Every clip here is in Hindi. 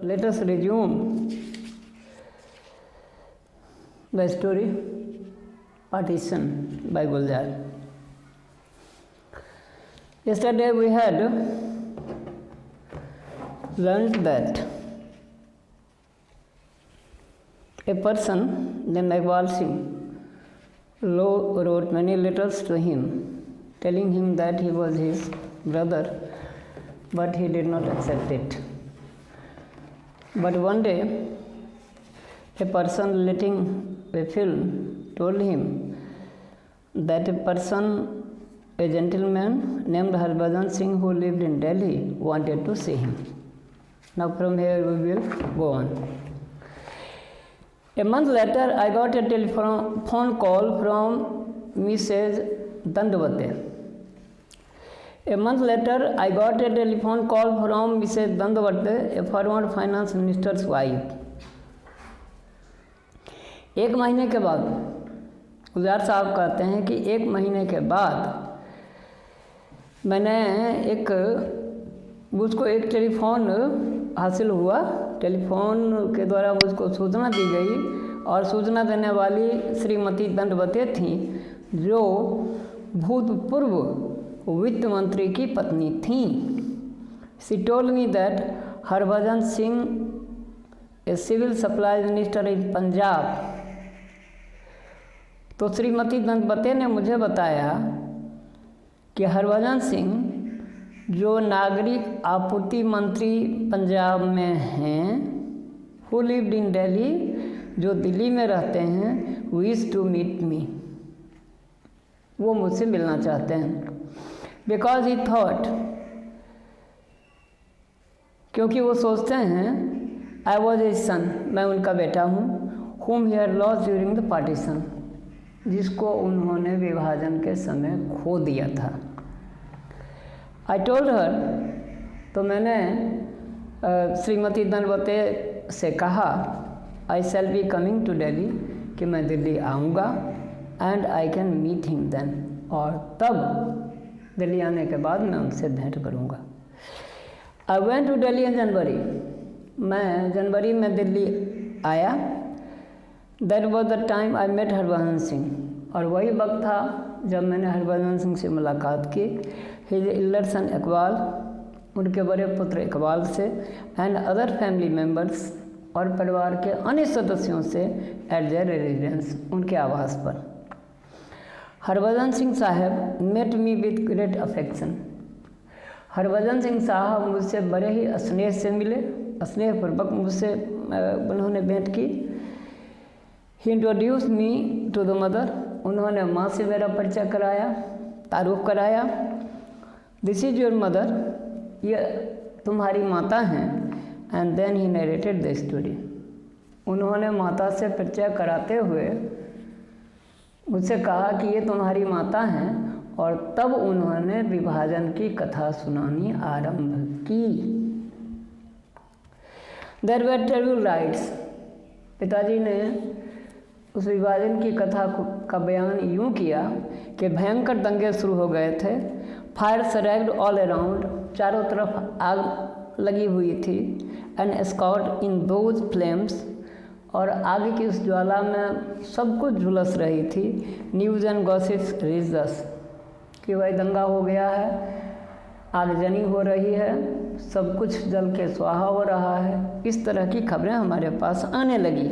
let us resume the story Partition by Gulzar. Yesterday we had learned that a person named Iqbal Singh wrote many letters to him telling him that he was his brother, but he did not accept it. But one day, a person relating a film told him that a gentleman named Harbhajan Singh who lived in Delhi wanted to see him. Now from here we will go on. A month later, I got a phone call from Mrs. Dandavate. A month later, I got a telephone call from Mrs. Dandavate, a former finance minister's wife. एक महीने के बाद गुलजार साहब कहते हैं कि एक महीने के बाद मैंने मुझको एक टेलीफोन हासिल हुआ। टेलीफोन के द्वारा मुझको सूचना दी गई और सूचना देने वाली श्रीमती दंडवते थी, जो भूतपूर्व वित्त मंत्री की पत्नी थी। She told me that Harbhajan Singh, a civil supply minister in Punjab. तो श्रीमती दंडवते ने मुझे बताया कि हरभजन सिंह जो नागरिक आपूर्ति मंत्री पंजाब में हैं, हु लिव्ड इन दिल्ली, जो दिल्ली में रहते हैं, विश टू मीट मी, वो मुझसे मिलना चाहते हैं। बिकॉज ही थॉट, क्योंकि वो सोचते हैं आई वॉज ए सन, मैं उनका बेटा हूँ, whom he had lost during the partition, जिसको उन्होंने विभाजन के समय खो दिया था। I told her, तो मैंने श्रीमती दंडवते से कहा I shall be coming to Delhi, कि मैं दिल्ली आऊँगा, and I can meet him then, और तब दिल्ली आने के बाद मैं उनसे भेंट करूँगा। I went to Delhi in January, मैं जनवरी में दिल्ली आया। That was the time I met Harbhajan Singh, और वही वक्त था जब मैंने हरभजन सिंह से मुलाकात की। हिज एल्डर सन इकबाल, उनके बड़े पुत्र इकबाल से, एंड अदर फैमिली मेम्बर्स, और परिवार के अन्य सदस्यों से, एट देयर रेजिडेंस, उनके आवास पर। हरभजन सिंह साहब met me with great affection. Harbhajan Singh साहब मुझसे बड़े ही स्नेह से मिले, स्नेहपूर्वक मुझसे उन्होंने भेंट की। He introduce me to the mother, उन्होंने माँ से मेरा परिचय कराया, तारुफ कराया। दिस इज योर मदर, ये तुम्हारी माता हैं। And then he narrated the story, उन्होंने माता से परिचय कराते हुए मुझसे कहा कि ये तुम्हारी माता हैं, और तब उन्होंने विभाजन की कथा सुनानी आरंभ की। देयर वर टेरिबल राइट्स, पिताजी ने उस विभाजन की कथा का बयान यूँ किया कि भयंकर दंगे शुरू हो गए थे। फायर सरैग्ड ऑल अराउंड, चारों तरफ आग लगी हुई थी। And scot in those flames, और आग की उस ज्वाला में सब कुछ झुलस रही थी। न्यूज़ एंड गॉसिप्स रीच्ड अस, कि वही दंगा हो गया है, आगजनी हो रही है, सब कुछ जल के स्वाहा हो रहा है, इस तरह की खबरें हमारे पास आने लगी।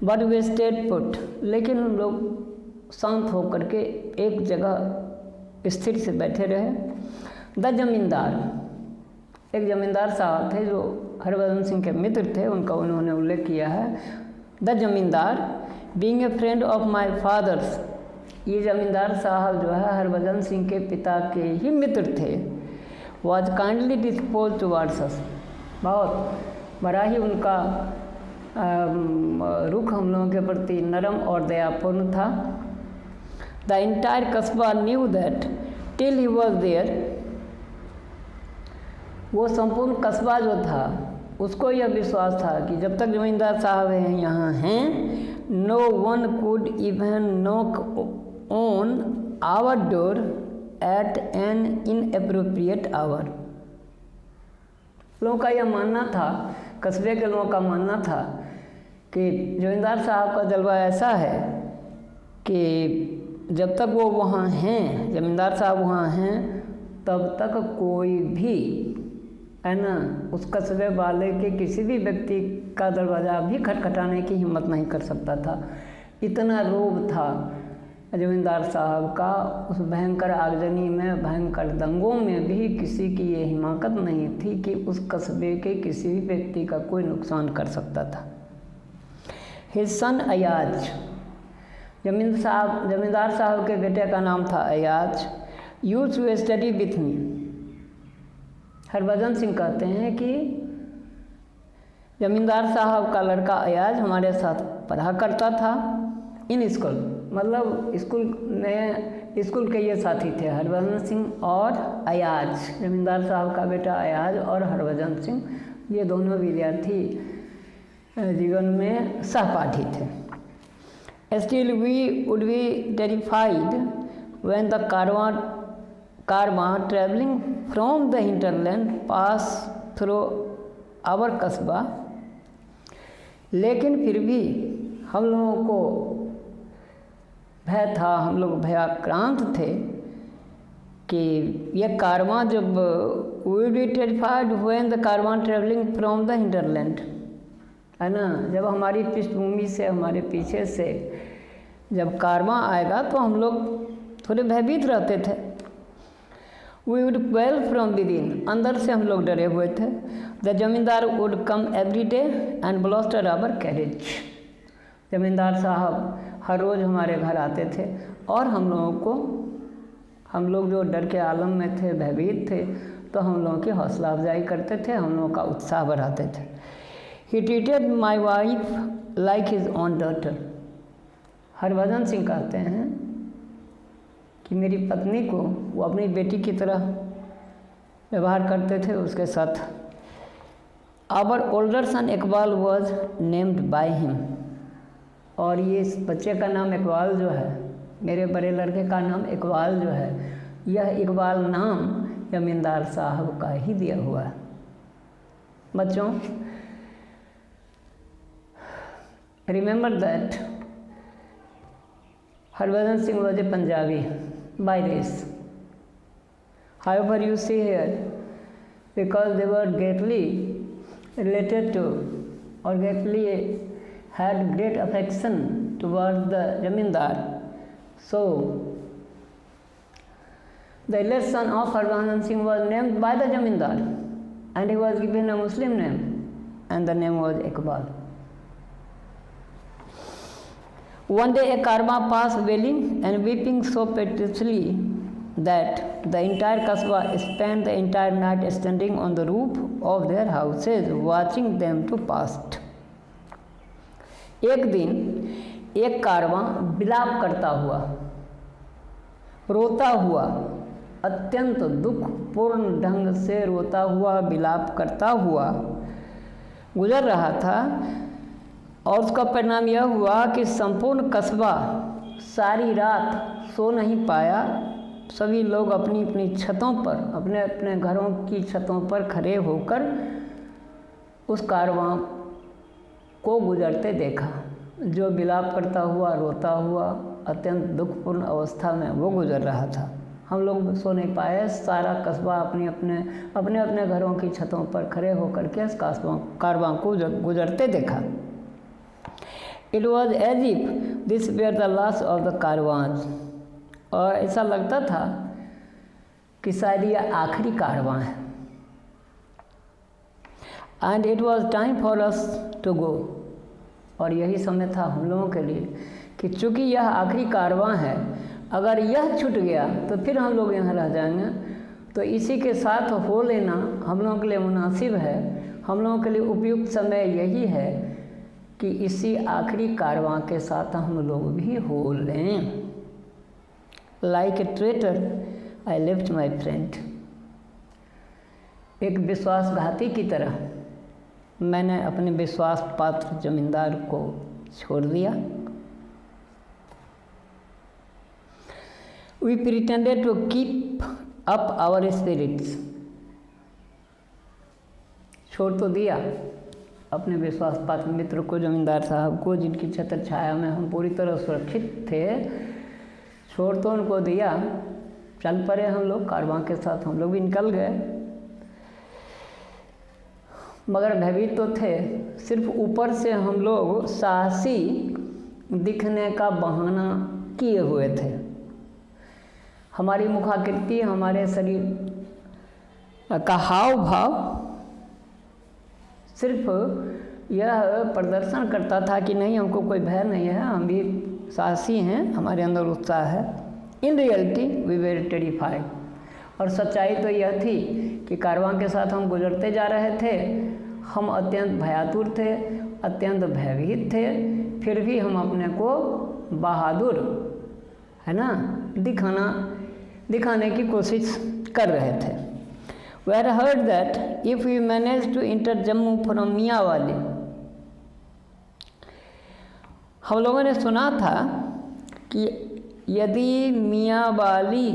बट वे स्टेड पुट, लेकिन हम लोग शांत होकर के एक जगह स्थिर से बैठे रहे। द जमींदार, एक जमींदार साहब थे जो हरभजन सिंह के मित्र थे, उनका उन्होंने उल्लेख किया है। द जमींदार being a friend of my father's, ये जमींदार साहब जो है हरभजन सिंह के पिता के ही मित्र थे। वॉज काइंडली डिस्पोज टुवार्ड्स अस, बहुत बड़ा ही उनका रुख हम लोगों के प्रति नरम और दयापूर्ण था। द इंटायर कस्बा knew that till he was there, वो संपूर्ण कस्बा जो था उसको यह विश्वास था कि जब तक जमींदार साहब हैं यहाँ हैं, no one could even knock on our door at an inappropriate hour. लोगों का यह मानना था कस्बे के लोगों का मानना था कि जमींदार साहब का जलवा ऐसा है कि जब तक वो वहाँ हैं, जमींदार साहब वहाँ हैं, तब तक कोई भी है ना उस कस्बे वाले के किसी भी व्यक्ति का दरवाज़ा भी खटखटाने की हिम्मत नहीं कर सकता था। इतना रोब था जमींदार साहब का। उस भयंकर आगजनी में, भयंकर दंगों में भी किसी की ये हिम्मत नहीं थी कि उस कस्बे के किसी भी व्यक्ति का कोई नुकसान कर सकता था। हिज सन अयाज, जमींदार साहब के बेटे का नाम था Ayaz, used to study with me. Harbhajan Singh कहते हैं कि जमींदार साहब का लड़का अयाज हमारे साथ पढ़ा करता था इन स्कूल, मतलब स्कूल के ये साथी थे हरभजन सिंह और अयाज। जमींदार साहब का बेटा अयाज और हरभजन सिंह, ये दोनों विद्यार्थी जीवन में सहपाठी थे। Still we would be terrified when the caravan travelling from the hinterland pass through our kasba. लेकिन फिर भी हम लोगों को भय था, हम लोग भयाक्रांत थे कि यह कारवां जब we be terrified when the caravan travelling from the hinterland, है ना, जब हमारी पृष्ठभूमि से, हमारे पीछे से जब कारवां आएगा तो हम लोग थोड़े भयभीत रहते थे। We would quail from within इन, अंदर से हम लोग डरे हुए थे। The zamindar would come every day and blaster our carriage. जमींदार साहब हर रोज़ हमारे घर आते थे और हम लोग जो डर के आलम में थे, भयभीत थे, तो हम लोगों की हौसला अफजाई करते थे, हम लोगों का उत्साह बढ़ाते थे। He treated my wife like his own daughter. Harbhajan Singh कहते हैं कि मेरी पत्नी को वो अपनी बेटी की तरह व्यवहार करते थे उसके साथ। Our older son Iqbal was named by him, और ये इस बच्चे का नाम इकबाल जो है, मेरे बड़े लड़के का नाम इकबाल जो है, यह इकबाल नाम जमींदार साहब का ही दिया हुआ है। बच्चों, remember that Harbhajan Singh was a Punjabi by race. However, you see here, because they were greatly related to or greatly had great affection towards the Jamindar, so the eldest son of Harbhajan Singh was named by the Jamindar and he was given a Muslim name and the name was Iqbal. One day a karma passed wailing and weeping so piteously that the entire Kasbah spent the entire night standing on the roof of their houses watching them to pass. एक दिन एक कारवां विलाप करता हुआ, रोता हुआ, अत्यंत दुखपूर्ण ढंग से रोता हुआ, विलाप करता हुआ गुजर रहा था, और उसका परिणाम यह हुआ कि संपूर्ण कस्बा सारी रात सो नहीं पाया। सभी लोग अपनी अपनी छतों पर, अपने अपने घरों की छतों पर खड़े होकर उस कारवां को गुजरते देखा, जो विलाप करता हुआ, रोता हुआ, अत्यंत दुखपूर्ण अवस्था में वो गुजर रहा था। हम लोग सो नहीं पाए, सारा कस्बा अपने अपने घरों की छतों पर खड़े होकर के इस कारवां को गुजरते देखा। It was as if this were the last of the caravans, और ऐसा लगता था कि शायद यह आखिरी कारवां है। And it was time for us to go, और यही समय था हम लोगों के लिए कि चूँकि यह आखिरी कारवां है, अगर यह छूट गया तो फिर हम लोग यहाँ रह जाएंगे, तो इसी के साथ हो लेना हम लोगों के लिए मुनासिब है। हम लोगों के लिए उपयुक्त समय यही है कि इसी आखिरी कारवां के साथ हम लोग भी हो लें। Like a traitor I left my friend, एक विश्वासघाती की तरह मैंने अपने विश्वास पात्र जमींदार को छोड़ दिया। We pretended to keep up our spirits, छोड़ तो दिया अपने विश्वास पात्र मित्र को, जमींदार साहब को, जिनकी छत्र छाया में हम पूरी तरह सुरक्षित थे, छोड़ तो उनको दिया, चल पड़े हम लोग, कारवां के साथ हम लोग भी निकल गए। मगर भयभीत तो थे, सिर्फ ऊपर से हम लोग साहसी दिखने का बहाना किए हुए थे। हमारी मुखाकृति, हमारे शरीर का हाव भाव सिर्फ यह प्रदर्शन करता था कि नहीं, हमको कोई भय नहीं है, हम भी साहसी हैं, हमारे अंदर उत्साह है। In reality we were terrified. और सच्चाई तो यह थी कि कारवां के साथ हम गुजरते जा रहे थे, हम अत्यंत भयातुर थे, अत्यंत भयभीत थे, फिर भी हम अपने को बहादुर, है ना, दिखाने की कोशिश कर रहे थे। We had heard that if we managed to enter Jammu from Mianwali, हम लोगों ने सुना था कि यदि मियांवाली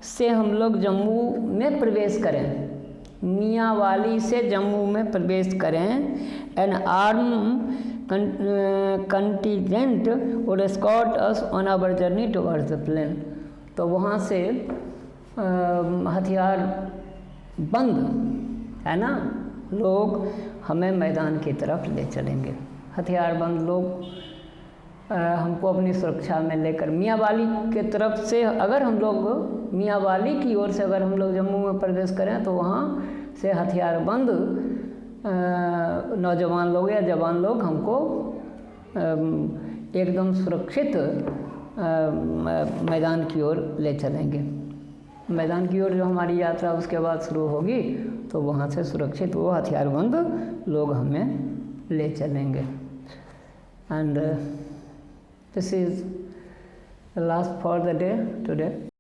से हम लोग जम्मू में प्रवेश करें, मियांवाली से जम्मू में प्रवेश करें, N arm contingent would escort us on our journey towards the plain। तो वहाँ से हथियार बंद, है ना, लोग हमें मैदान की तरफ ले चलेंगे। हथियार बंद लोग हमको अपनी सुरक्षा में लेकर मियांवाली के तरफ से, अगर हम लोग मियांवाली की ओर से अगर हम लोग जम्मू में प्रवेश करें तो वहाँ से हथियारबंद नौजवान लोग या जवान लोग हमको एकदम सुरक्षित मैदान की ओर ले चलेंगे। मैदान की ओर जो हमारी यात्रा उसके बाद शुरू होगी तो वहाँ से सुरक्षित वो हथियारबंद लोग हमें ले चलेंगे। And this is the last for the day today।